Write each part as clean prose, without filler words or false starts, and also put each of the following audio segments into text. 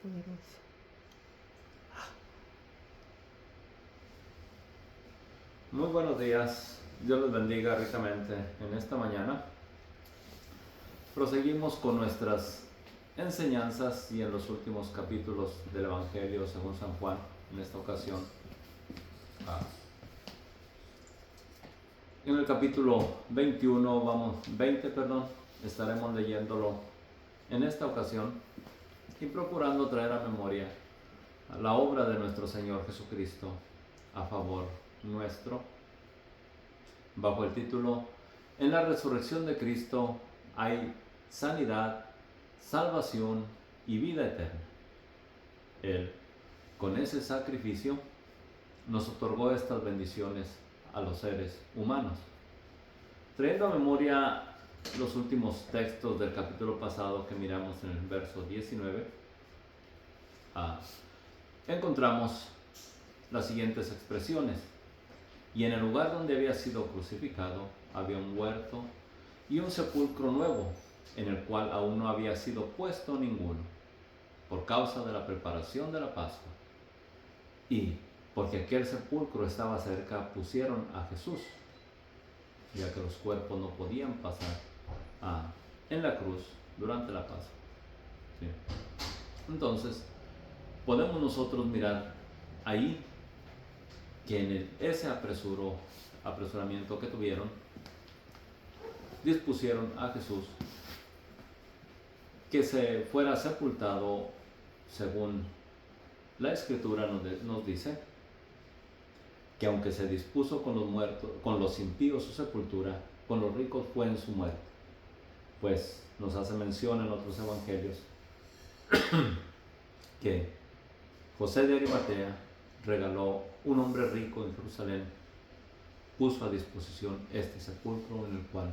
Todopoderoso. Muy buenos días, Dios les bendiga ricamente en esta mañana. Proseguimos con nuestras enseñanzas y en los últimos capítulos del Evangelio según San Juan, en esta ocasión. En el capítulo 20, estaremos leyéndolo en esta ocasión y procurando traer a memoria la obra de nuestro Señor Jesucristo a favor nuestro, bajo el título En la resurrección de Cristo hay sanidad, salvación y vida eterna. Él, con ese sacrificio, nos otorgó estas bendiciones a los seres humanos. Trayendo a memoria los últimos textos del capítulo pasado que miramos en el verso 19, encontramos las siguientes expresiones. Y en el lugar donde había sido crucificado había un huerto y un sepulcro nuevo, en el cual aún no había sido puesto ninguno, por causa de la preparación de la Pascua. Y porque aquel sepulcro estaba cerca, pusieron a Jesús, ya que los cuerpos no podían pasar en la cruz durante la Pascua. ¿Sí? Entonces, podemos nosotros mirar ahí que en ese apresuramiento que tuvieron, dispusieron a Jesús que se fuera sepultado según la Escritura nos dice que aunque se dispuso con los muertos, con los impíos su sepultura, con los ricos fue en su muerte. Pues nos hace mención en otros evangelios que José de Arimatea regaló un hombre rico en Jerusalén, puso a disposición este sepulcro en el cual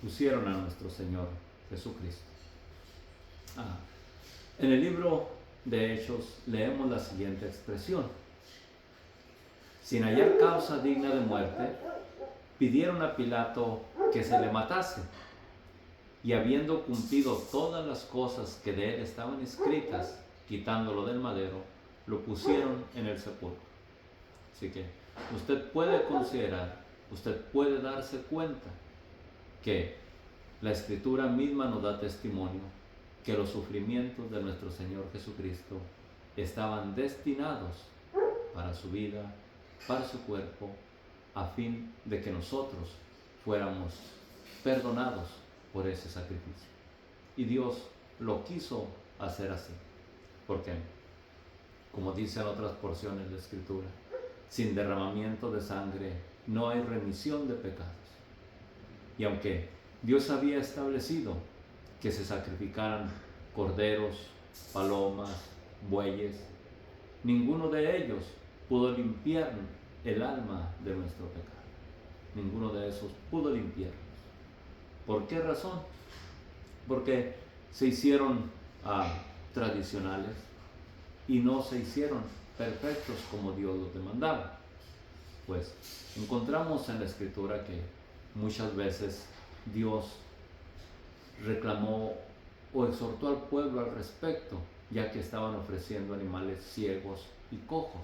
pusieron a nuestro Señor Jesucristo. En el libro de Hechos leemos la siguiente expresión: sin hallar causa digna de muerte, pidieron a Pilato que se le matase, y habiendo cumplido todas las cosas que de él estaban escritas, quitándolo del madero, lo pusieron en el sepulcro. Así que usted puede considerar, usted puede darse cuenta que la Escritura misma nos da testimonio que los sufrimientos de nuestro Señor Jesucristo estaban destinados para su vida, para su cuerpo, a fin de que nosotros fuéramos perdonados por ese sacrificio. Y Dios lo quiso hacer así. ¿Por qué? Como dicen otras porciones de Escritura, sin derramamiento de sangre no hay remisión de pecados. Y aunque Dios había establecido que se sacrificaran corderos, palomas, bueyes, ninguno de ellos pudo limpiar el alma de nuestro pecado. Ninguno de esos pudo limpiarnos. ¿Por qué razón? Porque se hicieron tradicionales y no se hicieron perfectos como Dios los demandaba. Pues encontramos en la Escritura que muchas veces Dios reclamó o exhortó al pueblo al respecto, ya que estaban ofreciendo animales ciegos y cojos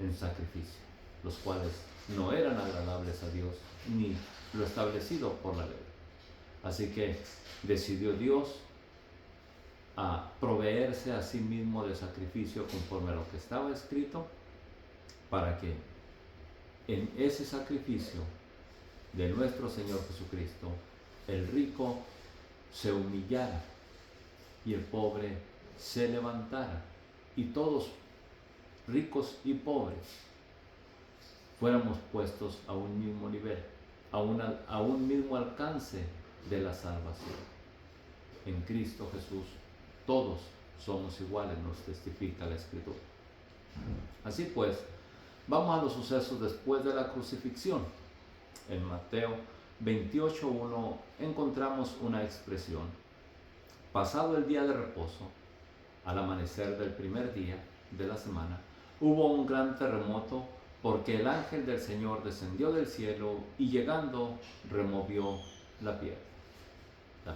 en sacrificio, los cuales no eran agradables a Dios ni lo establecido por la ley. Así que decidió Dios proveerse a sí mismo de sacrificio conforme a lo que estaba escrito, para que en ese sacrificio de nuestro Señor Jesucristo el rico se humillara y el pobre se levantara, y todos, ricos y pobres, fuéramos puestos a un mismo nivel, a un mismo alcance de la salvación. En Cristo Jesús todos somos iguales, nos testifica la Escritura. Así pues, vamos a los sucesos después de la crucifixión. En Mateo 28:1 encontramos una expresión: pasado el día de reposo, al amanecer del primer día de la semana, hubo un gran terremoto, porque el ángel del Señor descendió del cielo y llegando removió la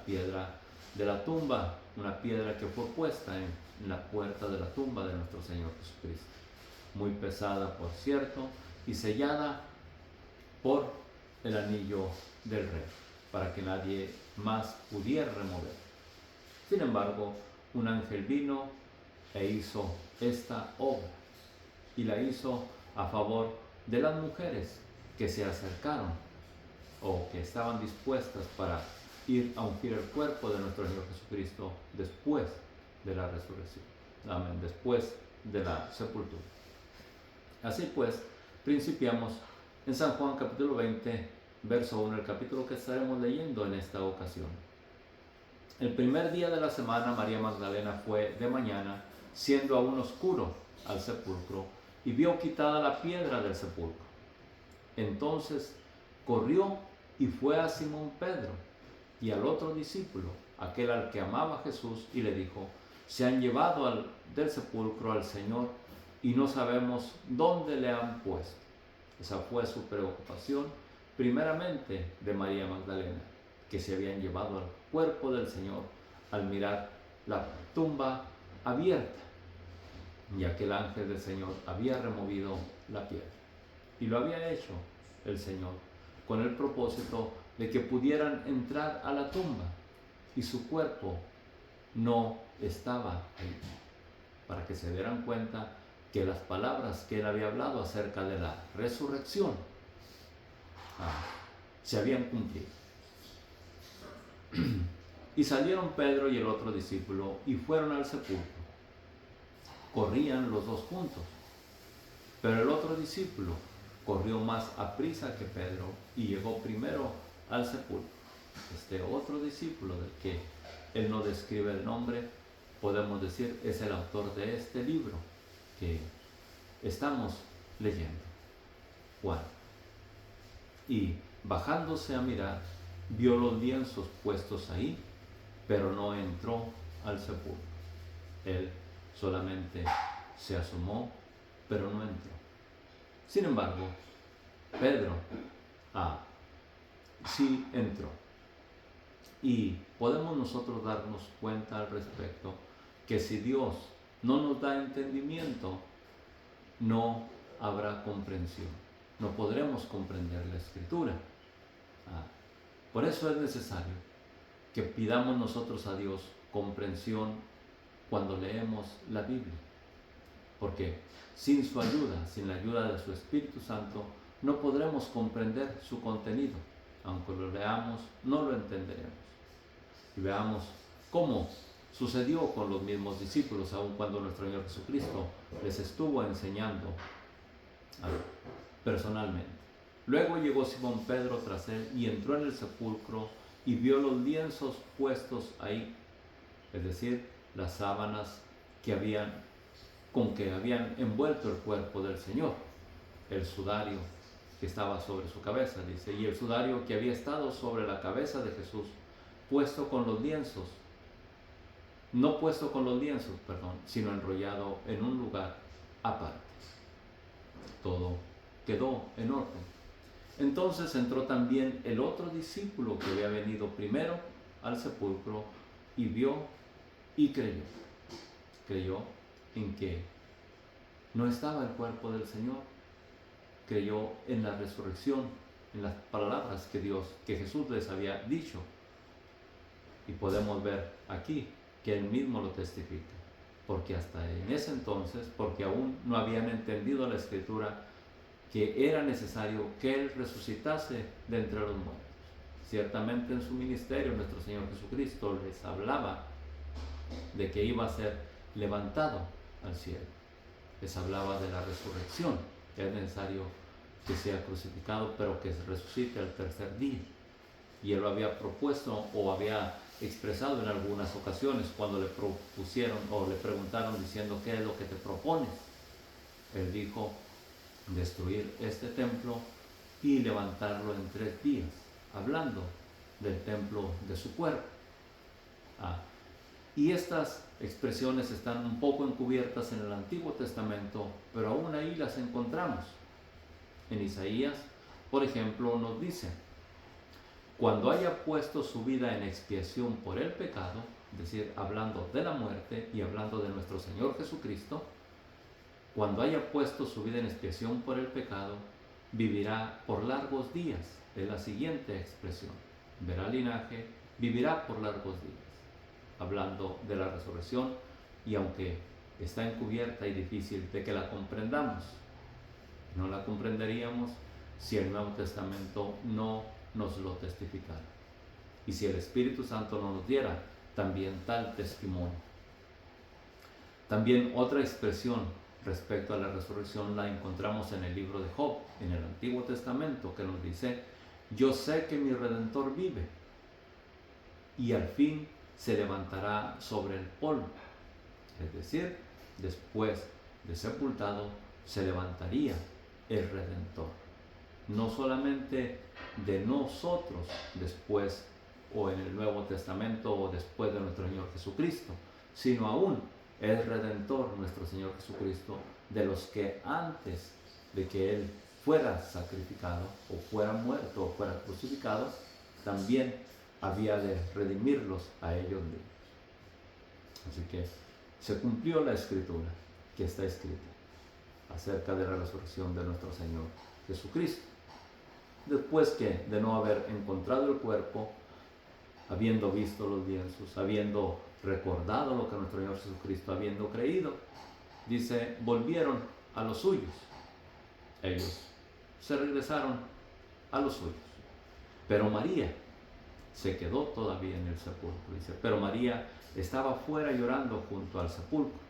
piedra de la tumba una piedra que fue puesta en la puerta de la tumba de nuestro Señor Jesucristo. Muy pesada, por cierto, y sellada por el anillo del rey, para que nadie más pudiera remover. Sin embargo, un ángel vino e hizo esta obra, y la hizo a favor de las mujeres que se acercaron o que estaban dispuestas para ir a ungir el cuerpo de nuestro Señor Jesucristo después de la resurrección. Amén, después de la sepultura. Así pues, principiamos en San Juan capítulo 20, verso 1, el capítulo que estaremos leyendo en esta ocasión. El primer día de la semana, María Magdalena fue de mañana, siendo aún oscuro, al sepulcro, y vio quitada la piedra del sepulcro. Entonces corrió y fue a Simón Pedro y al otro discípulo, aquel al que amaba Jesús, y le dijo: se han llevado del sepulcro al Señor y no sabemos dónde le han puesto. Esa fue su preocupación, primeramente de María Magdalena, que se habían llevado al cuerpo del Señor al mirar la tumba abierta, ya que el ángel del Señor había removido la piedra. Y lo había hecho el Señor con el propósito de que pudieran entrar a la tumba y su cuerpo no estaba ahí, para que se dieran cuenta que las palabras que él había hablado acerca de la resurrección se habían cumplido. Y salieron Pedro y el otro discípulo y fueron al sepulcro. Corrían los dos juntos, pero el otro discípulo corrió más aprisa que Pedro y llegó primero al sepulcro. Este otro discípulo, del que él no describe el nombre, podemos decir es el autor de este libro que estamos leyendo, Juan. Y bajándose a mirar, vio los lienzos puestos ahí, pero no entró al sepulcro. Él solamente se asomó, pero no entró. Sin embargo, Pedro sí entró. Y podemos nosotros darnos cuenta al respecto que si Dios no nos da entendimiento, no habrá comprensión. No podremos comprender la Escritura. Por eso es necesario que pidamos nosotros a Dios comprensión cuando leemos la Biblia. Porque sin su ayuda, sin la ayuda de su Espíritu Santo, no podremos comprender su contenido. Aunque lo leamos, no lo entenderemos. Y veamos cómo sucedió con los mismos discípulos, aun cuando nuestro Señor Jesucristo les estuvo enseñando personalmente. Luego llegó Simón Pedro tras él y entró en el sepulcro y vio los lienzos puestos ahí, es decir, las sábanas con que habían envuelto el cuerpo del Señor, el sudario que estaba sobre su cabeza, dice, y el sudario que había estado sobre la cabeza de Jesús, puesto con los lienzos, no puesto con los lienzos, sino enrollado en un lugar aparte. Todo quedó en orden. Entonces entró también el otro discípulo que había venido primero al sepulcro y vio y creyó. Creyó en que no estaba el cuerpo del Señor. Creyó en la resurrección, en las palabras que Jesús les había dicho. Y podemos ver aquí que él mismo lo testifica. Porque hasta en ese entonces, porque aún no habían entendido la Escritura, que era necesario que él resucitase de entre los muertos. Ciertamente en su ministerio nuestro Señor Jesucristo les hablaba de que iba a ser levantado al cielo. Les hablaba de la resurrección, que es necesario que sea crucificado, pero que resucite al tercer día. Y él lo había propuesto o había expresado en algunas ocasiones cuando le propusieron o le preguntaron diciendo: ¿qué es lo que te propones? Él dijo: destruir este templo y levantarlo en 3 días, hablando del templo de su cuerpo. Y estas expresiones están un poco encubiertas en el Antiguo Testamento, pero aún ahí las encontramos. En Isaías, por ejemplo, nos dice: cuando haya puesto su vida en expiación por el pecado, es decir, hablando de la muerte y hablando de nuestro Señor Jesucristo, cuando haya puesto su vida en expiación por el pecado, vivirá por largos días. Es la siguiente expresión. Verá linaje, vivirá por largos días. Hablando de la resurrección, y aunque está encubierta y difícil de que la comprendamos, no la comprenderíamos si el Nuevo Testamento no nos lo testificara. Y si el Espíritu Santo no nos diera también tal testimonio. También otra expresión respecto a la resurrección la encontramos en el libro de Job, en el Antiguo Testamento, que nos dice: yo sé que mi Redentor vive y al fin se levantará sobre el polvo. Es decir, después de sepultado se levantaría el Redentor. No solamente de nosotros después o en el Nuevo Testamento o después de nuestro Señor Jesucristo, sino aún el Redentor, nuestro Señor Jesucristo, de los que antes de que Él fuera sacrificado o fuera muerto o fuera crucificado, también había de redimirlos a ellos mismos. Así que se cumplió la escritura que está escrita acerca de la resurrección de nuestro Señor Jesucristo. Después que de no haber encontrado el cuerpo, habiendo visto los lienzos, habiendo recordado lo que nuestro Señor Jesucristo, habiendo creído, dice, volvieron a los suyos. Ellos se regresaron a los suyos. Pero María se quedó todavía en el sepulcro, dice. Pero María estaba fuera llorando junto al sepulcro.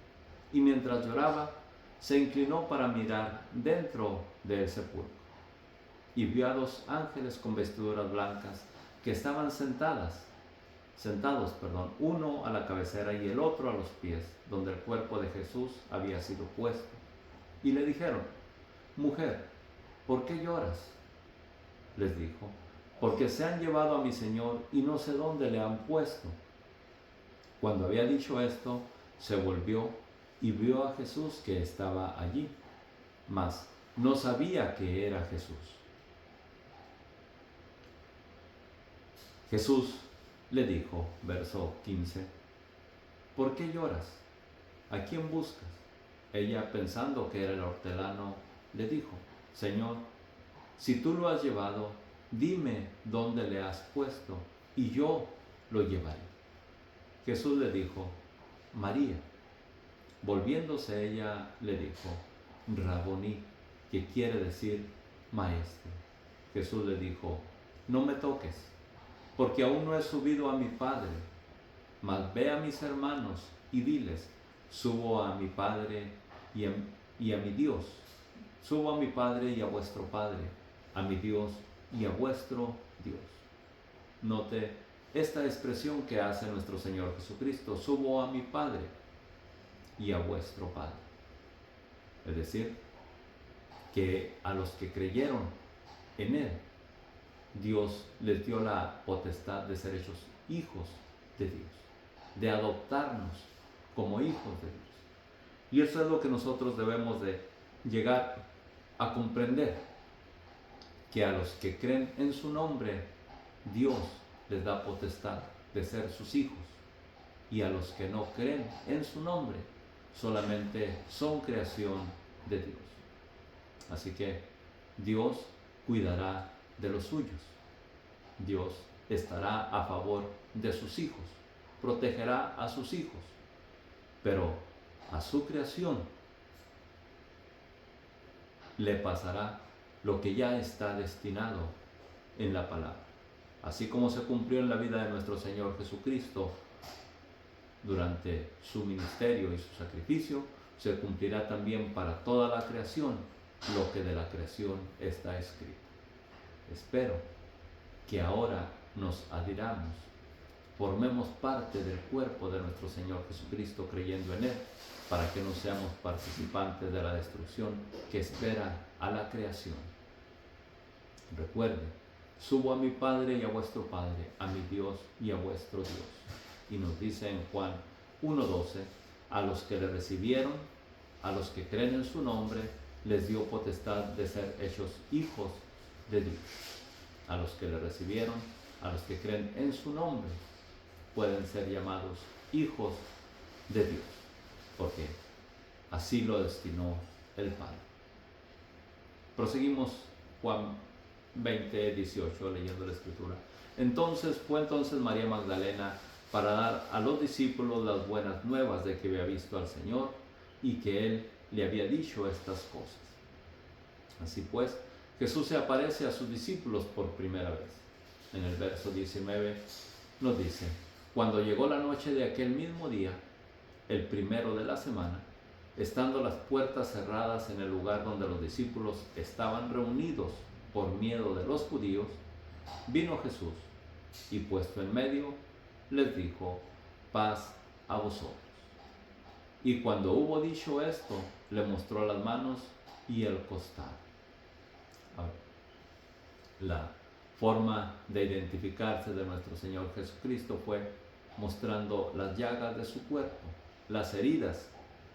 Y mientras lloraba, se inclinó para mirar dentro del sepulcro. Y vio a dos ángeles con vestiduras blancas que estaban sentados, uno a la cabecera y el otro a los pies, donde el cuerpo de Jesús había sido puesto. Y le dijeron: mujer, ¿por qué lloras? Les dijo: porque se han llevado a mi Señor y no sé dónde le han puesto. Cuando había dicho esto, se volvió y vio a Jesús que estaba allí, mas no sabía que era Jesús. Jesús le dijo, verso 15, ¿por qué lloras? ¿A quién buscas? Ella, pensando que era el hortelano, le dijo: Señor, si tú lo has llevado, dime dónde le has puesto, y yo lo llevaré. Jesús le dijo: María. Volviéndose ella, le dijo: Raboní, que quiere decir maestro. Jesús le dijo: no me toques, porque aún no he subido a mi Padre, mas ve a mis hermanos y diles: subo a mi Padre y a mi Dios. Subo a mi Padre y a vuestro Padre, a mi Dios y a vuestro Dios. Note esta expresión que hace nuestro Señor Jesucristo: subo a mi Padre y a vuestro Padre. Es decir, que a los que creyeron en Él, Dios les dio la potestad de ser hechos hijos de Dios, de adoptarnos como hijos de Dios. Y eso es lo que nosotros debemos de llegar a comprender, que a los que creen en su nombre, Dios les da potestad de ser sus hijos, y a los que no creen en su nombre, solamente son creación de Dios. Así que Dios cuidará de los suyos. Dios estará a favor de sus hijos, protegerá a sus hijos, pero a su creación le pasará lo que ya está destinado en la palabra. Así como se cumplió en la vida de nuestro Señor Jesucristo durante su ministerio y su sacrificio, se cumplirá también para toda la creación lo que de la creación está escrito. Espero que ahora nos adhiramos, formemos parte del cuerpo de nuestro Señor Jesucristo creyendo en Él, para que no seamos participantes de la destrucción que espera a la creación. Recuerde, subo a mi Padre y a vuestro Padre, a mi Dios y a vuestro Dios. Y nos dice en Juan 1:12, a los que le recibieron, a los que creen en su nombre, les dio potestad de ser hechos hijos de Dios. A los que le recibieron, a los que creen en su nombre, pueden ser llamados hijos de Dios, porque así lo destinó el Padre. Proseguimos Juan 20, 18, leyendo la Escritura. Fue María Magdalena para dar a los discípulos las buenas nuevas de que había visto al Señor y que Él le había dicho estas cosas. Así pues, Jesús se aparece a sus discípulos por primera vez. En el verso 19 nos dice: cuando llegó la noche de aquel mismo día, el primero de la semana, estando las puertas cerradas en el lugar donde los discípulos estaban reunidos por miedo de los judíos, vino Jesús y puesto en medio, les dijo: paz a vosotros. Y cuando hubo dicho esto, le mostró las manos y el costado. Ahora, la forma de identificarse de nuestro Señor Jesucristo fue mostrando las llagas de su cuerpo, las heridas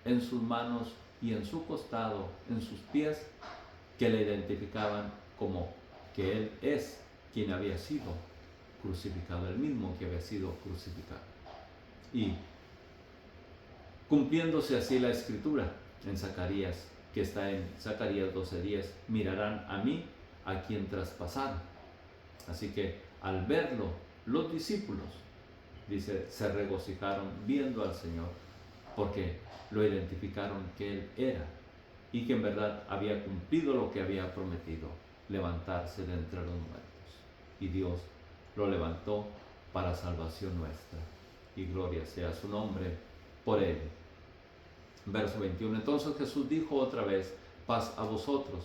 en sus manos y en su costado, en sus pies, que le identificaban como que Él es quien había sido crucificado, el mismo que había sido crucificado. Y cumpliéndose así la Escritura en Zacarías, que está en Zacarías 12:10, mirarán a mí, a quien traspasaron. Así que al verlo, los discípulos, dice, se regocijaron viendo al Señor, porque lo identificaron que Él era y que en verdad había cumplido lo que había prometido, levantarse de entre los muertos. Y Dios lo levantó para salvación nuestra. Y gloria sea su nombre por Él. Verso 21. Entonces Jesús dijo otra vez: paz a vosotros.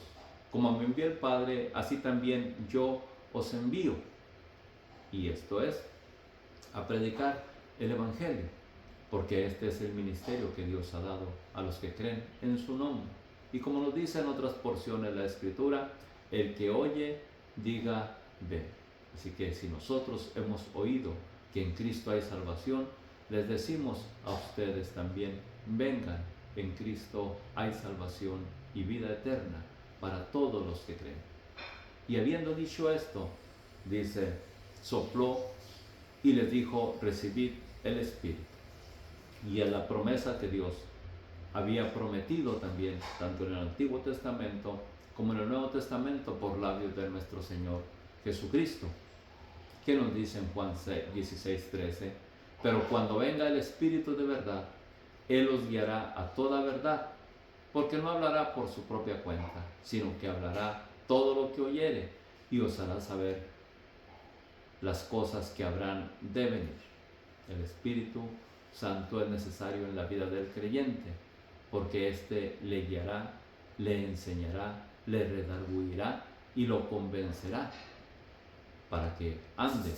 Como me envió el Padre, así también yo os envío. Y esto es, a predicar el Evangelio, porque este es el ministerio que Dios ha dado a los que creen en su nombre. Y como nos dice en otras porciones de la Escritura, el que oye, diga ven. Así que si nosotros hemos oído que en Cristo hay salvación, les decimos a ustedes también: vengan, en Cristo hay salvación y vida eterna para todos los que creen. Y habiendo dicho esto, dice, sopló y les dijo: recibid el Espíritu. Y en la promesa que Dios había prometido también, tanto en el Antiguo Testamento como en el Nuevo Testamento, por labios de nuestro Señor Jesucristo, que nos dice en Juan 16:13, pero cuando venga el Espíritu de verdad, Él os guiará a toda verdad, porque no hablará por su propia cuenta, sino que hablará todo lo que oyere y os hará saber las cosas que habrán de venir. El Espíritu Santo es necesario en la vida del creyente, porque éste le guiará, le enseñará, le redarguirá y lo convencerá para que ande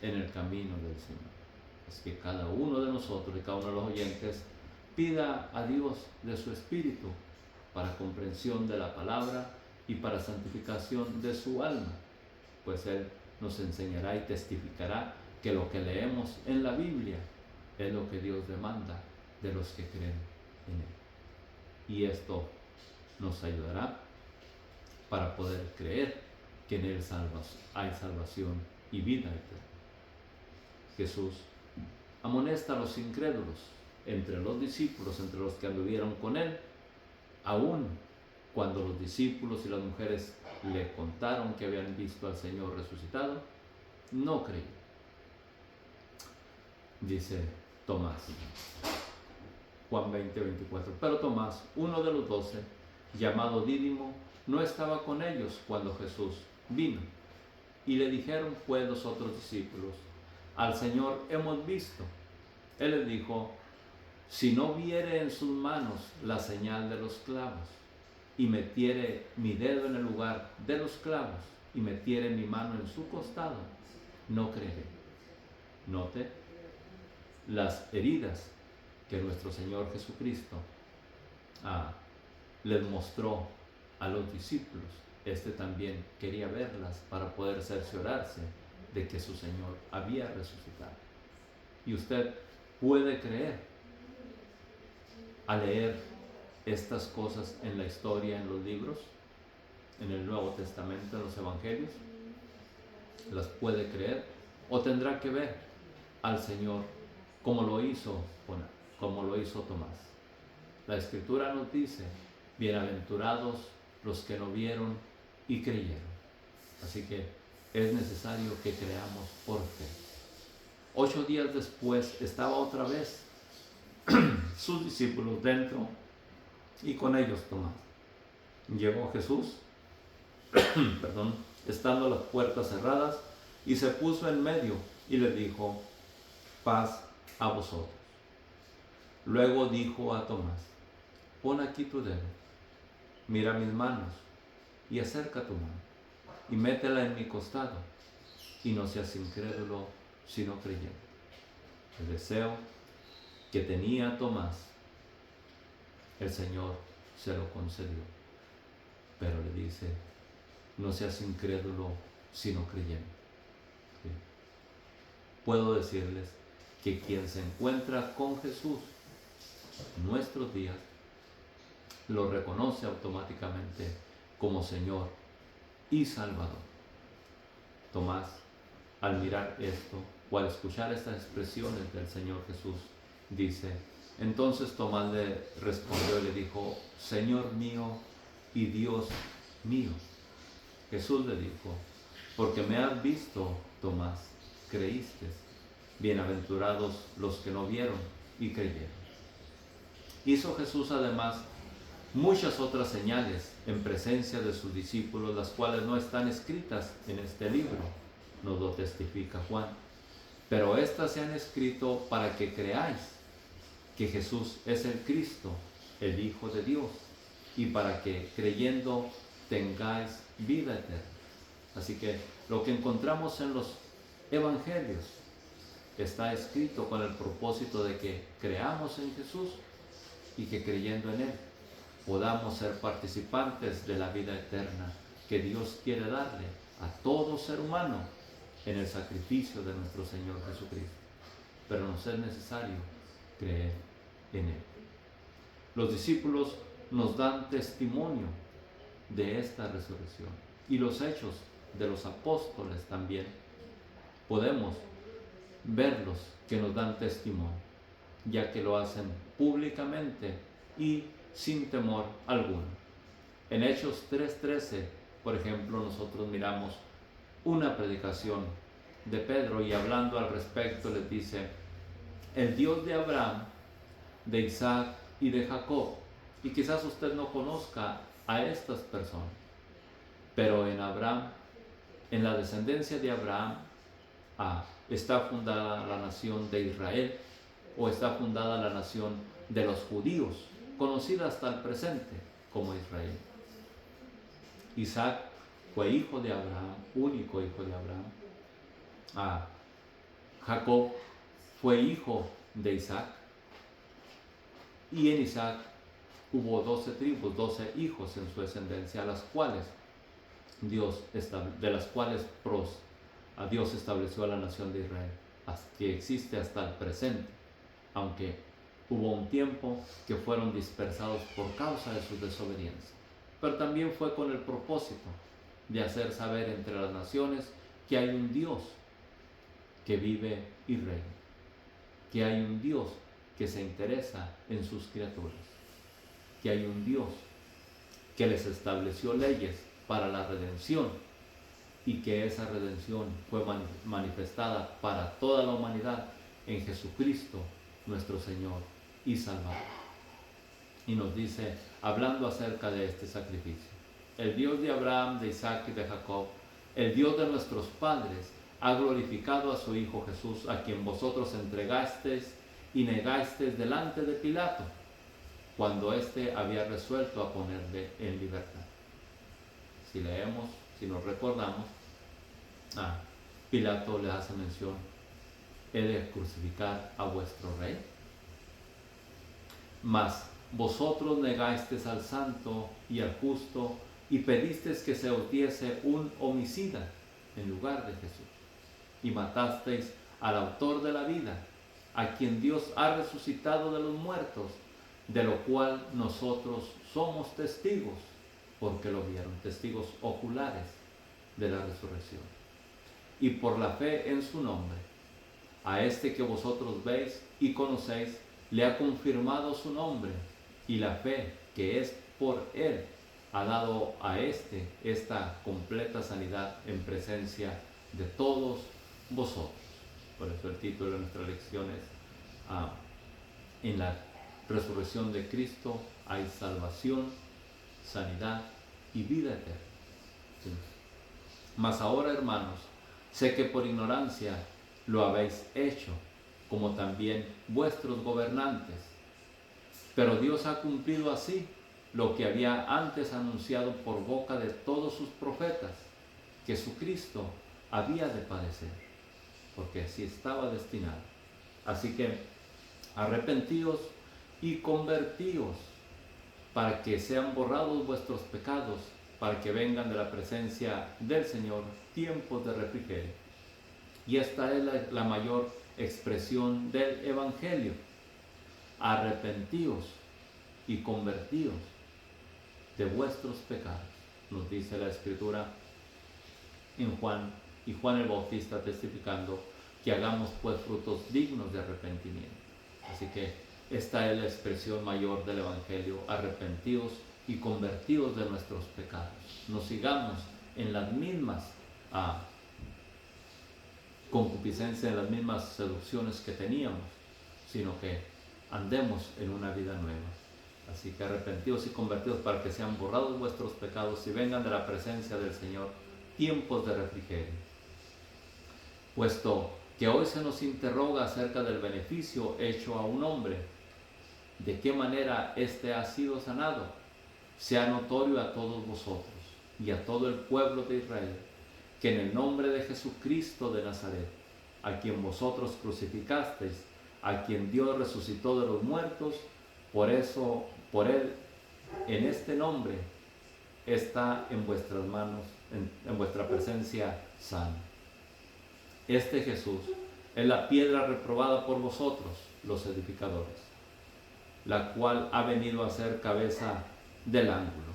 en el camino del Señor. Es que cada uno de nosotros y cada uno de los oyentes pida a Dios de su Espíritu para comprensión de la palabra y para santificación de su alma, pues Él nos enseñará y testificará que lo que leemos en la Biblia es lo que Dios demanda de los que creen en Él. Y esto nos ayudará para poder creer que en Él hay salvación y vida eterna. Jesús amonesta a los incrédulos entre los discípulos, entre los que anduvieron con Él, aún cuando los discípulos y las mujeres le contaron que habían visto al Señor resucitado, no creyeron. Dice Tomás, Juan 20:24, pero Tomás, uno de los 12, llamado Dídimo, no estaba con ellos cuando Jesús vino. Y le dijeron pues los otros discípulos: al Señor hemos visto. Él les dijo: si no viere en sus manos la señal de los clavos, y metiere mi dedo en el lugar de los clavos, y metiere mi mano en su costado, no creeré. Note las heridas que nuestro Señor Jesucristo les mostró a los discípulos. Este también quería verlas para poder cerciorarse de que su Señor había resucitado. Y usted puede creer al leer estas cosas en la historia, en los libros, en el Nuevo Testamento, en los Evangelios. Las puede creer, o tendrá que ver al Señor como lo hizo Tomás. La Escritura nos dice, bienaventurados los que no vieron y creyeron. Así que es necesario que creamos por fe. 8 días después estaba otra vez sus discípulos dentro y con ellos Tomás. Llegó Jesús, estando las puertas cerradas, y se puso en medio y le dijo, paz a vosotros. Luego dijo a Tomás, pon aquí tu dedo, mira mis manos y acerca tu mano y métela en mi costado, y no seas incrédulo sino creyente. El deseo que tenía Tomás, el Señor se lo concedió, pero le dice, no seas incrédulo sino creyente. ¿Sí? Puedo decirles que quien se encuentra con Jesús en nuestros días lo reconoce automáticamente como Señor y Salvador. Tomás, al mirar esto o al escuchar estas expresiones del Señor Jesús, dice, entonces Tomás le respondió y le dijo, Señor mío y Dios mío. Jesús le dijo, porque me has visto, Tomás, creíste. Bienaventurados los que no vieron y creyeron. Hizo Jesús además muchas otras señales en presencia de sus discípulos, las cuales no están escritas en este libro, nos lo testifica Juan. Pero estas se han escrito para que creáis que Jesús es el Cristo, el Hijo de Dios, y para que creyendo tengáis vida eterna. Así que lo que encontramos en los evangelios está escrito con el propósito de que creamos en Jesús y que creyendo en Él podamos ser participantes de la vida eterna que Dios quiere darle a todo ser humano en el sacrificio de nuestro Señor Jesucristo. Pero nos es necesario creer en Él. Los discípulos nos dan testimonio de esta resurrección, y los hechos de los apóstoles también podemos verlos que nos dan testimonio, ya que lo hacen públicamente y sin temor alguno. En Hechos 3:13, por ejemplo, nosotros miramos una predicación de Pedro, y hablando al respecto les dice, el Dios de Abraham, de Isaac y de Jacob. Y quizás usted no conozca a estas personas, pero en Abraham, en la descendencia de Abraham, está fundada la nación de Israel, o está fundada la nación de los judíos, conocida hasta el presente como Israel. Isaac fue hijo de Abraham, único hijo de Abraham. Jacob fue hijo de Isaac, y en Isaac hubo 12 tribus, 12 hijos en su descendencia, de las cuales Dios estableció a la nación de Israel, que existe hasta el presente, aunque hubo un tiempo que fueron dispersados por causa de su desobediencia. Pero también fue con el propósito de hacer saber entre las naciones que hay un Dios que vive y reina, que hay un Dios que se interesa en sus criaturas, que hay un Dios que les estableció leyes para la redención, y que esa redención fue manifestada para toda la humanidad en Jesucristo, nuestro Señor y Salvador. Y nos dice, hablando acerca de este sacrificio, el Dios de Abraham, de Isaac y de Jacob, el Dios de nuestros padres, ha glorificado a su Hijo Jesús, a quien vosotros entregasteis y negasteis delante de Pilato, cuando éste había resuelto a ponerle en libertad. Si leemos, si nos recordamos, Pilato le hace mención, he de crucificar a vuestro rey. Mas vosotros negasteis al santo y al justo, y pedisteis que se os diese un homicida en lugar de Jesús, y matasteis al autor de la vida, a quien Dios ha resucitado de los muertos, de lo cual nosotros somos testigos, porque lo vieron, testigos oculares de la resurrección. Y por la fe en su nombre, A este que vosotros veis y conocéis, le ha confirmado su nombre, y la fe que es por él ha dado a este esta completa sanidad en presencia de todos vosotros. Por eso el título de nuestra lección es en la resurrección de Cristo hay salvación, sanidad y vida eterna. ¿Sí? Mas ahora, hermanos, sé que por ignorancia lo habéis hecho, como también vuestros gobernantes. Pero Dios ha cumplido así lo que había antes anunciado por boca de todos sus profetas, que su Cristo había de padecer, porque así estaba destinado. Así que arrepentíos y convertíos, para que sean borrados vuestros pecados, para que vengan de la presencia del Señor tiempos de refrigerio. Y esta es la mayor expresión del Evangelio. Arrepentíos y convertíos de vuestros pecados, nos dice la Escritura en Juan, y Juan el Bautista testificando que hagamos pues frutos dignos de arrepentimiento. Así que esta es la expresión mayor del Evangelio: arrepentidos y convertidos de nuestros pecados. No sigamos en las mismas concupiscencias, en las mismas seducciones que teníamos, sino que andemos en una vida nueva. Así que arrepentidos y convertidos, para que sean borrados vuestros pecados y vengan de la presencia del Señor tiempos de refrigerio. Puesto que hoy se nos interroga acerca del beneficio hecho a un hombre, de qué manera éste ha sido sanado, sea notorio a todos vosotros y a todo el pueblo de Israel, que en el nombre de Jesucristo de Nazaret, a quien vosotros crucificasteis, a quien Dios resucitó de los muertos, por él, en este nombre, está en vuestras manos, en vuestra presencia sano. Este Jesús es la piedra reprobada por vosotros, los edificadores, la cual ha venido a ser cabeza del ángulo.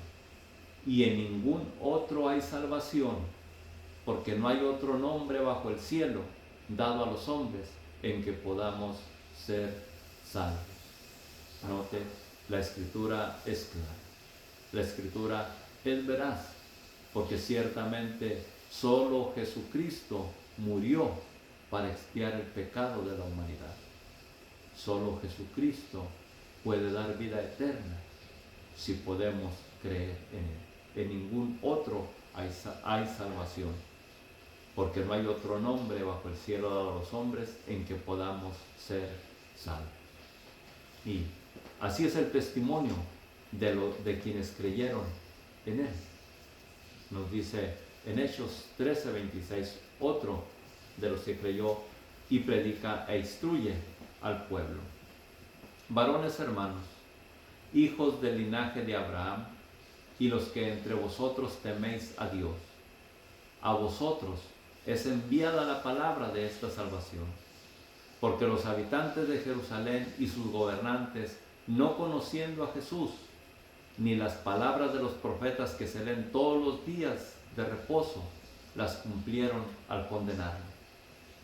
Y en ningún otro hay salvación, porque no hay otro nombre bajo el cielo dado a los hombres en que podamos ser salvos. Note, la Escritura es clara, la Escritura es veraz, porque ciertamente solo Jesucristo murió para expiar el pecado de la humanidad. Solo Jesucristo puede dar vida eterna si podemos creer en Él. En ningún otro hay salvación, porque no hay otro nombre bajo el cielo dado a los hombres en que podamos ser salvos. Y así es el testimonio de quienes creyeron en Él. Nos dice en Hechos 13:26, otro de los que creyó y predica e instruye al pueblo. Varones hermanos, hijos del linaje de Abraham, y los que entre vosotros teméis a Dios, a vosotros es enviada la palabra de esta salvación, porque los habitantes de Jerusalén y sus gobernantes, no conociendo a Jesús, ni las palabras de los profetas que se leen todos los días de reposo, las cumplieron al condenarlo.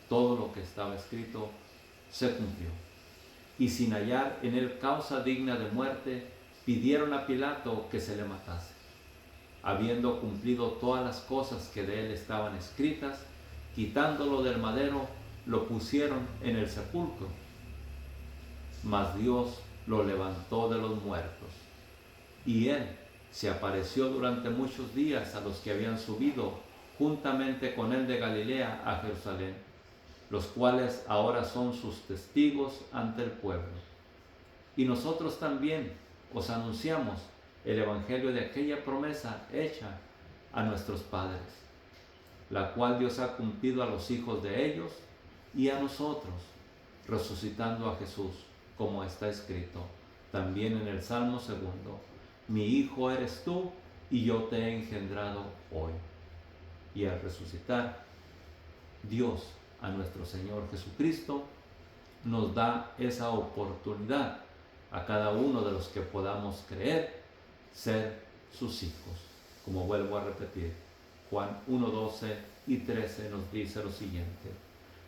Todo lo que estaba escrito se cumplió. Y sin hallar en él causa digna de muerte, pidieron a Pilato que se le matase. Habiendo cumplido todas las cosas que de él estaban escritas, quitándolo del madero, lo pusieron en el sepulcro. Mas Dios lo levantó de los muertos. Y él se apareció durante muchos días a los que habían subido juntamente con él de Galilea a Jerusalén, los cuales ahora son sus testigos ante el pueblo. Y nosotros también os anunciamos el evangelio de aquella promesa hecha a nuestros padres, la cual Dios ha cumplido a los hijos de ellos y a nosotros, resucitando a Jesús, como está escrito también en el Salmo 2: mi hijo eres tú, y yo te he engendrado hoy. Y al resucitar, Dios, a nuestro Señor Jesucristo, nos da esa oportunidad a cada uno de los que podamos creer, ser sus hijos. Como vuelvo a repetir, Juan 1:12 y 13 nos dice lo siguiente: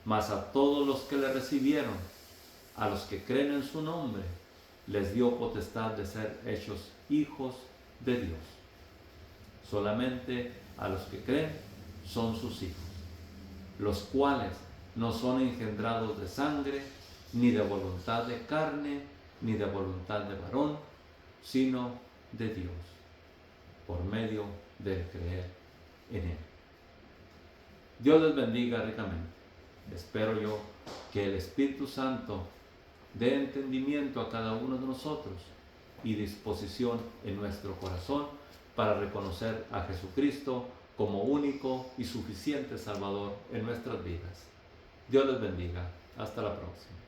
Mas a todos los que le recibieron, a los que creen en su nombre, les dio potestad de ser hechos hijos de Dios. Solamente a los que creen son sus hijos, los cuales no son engendrados de sangre, ni de voluntad de carne, ni de voluntad de varón, sino de Dios, por medio del creer en Él. Dios les bendiga ricamente. Espero yo que el Espíritu Santo dé entendimiento a cada uno de nosotros y disposición en nuestro corazón para reconocer a Jesucristo como único y suficiente Salvador en nuestras vidas. Dios les bendiga. Hasta la próxima.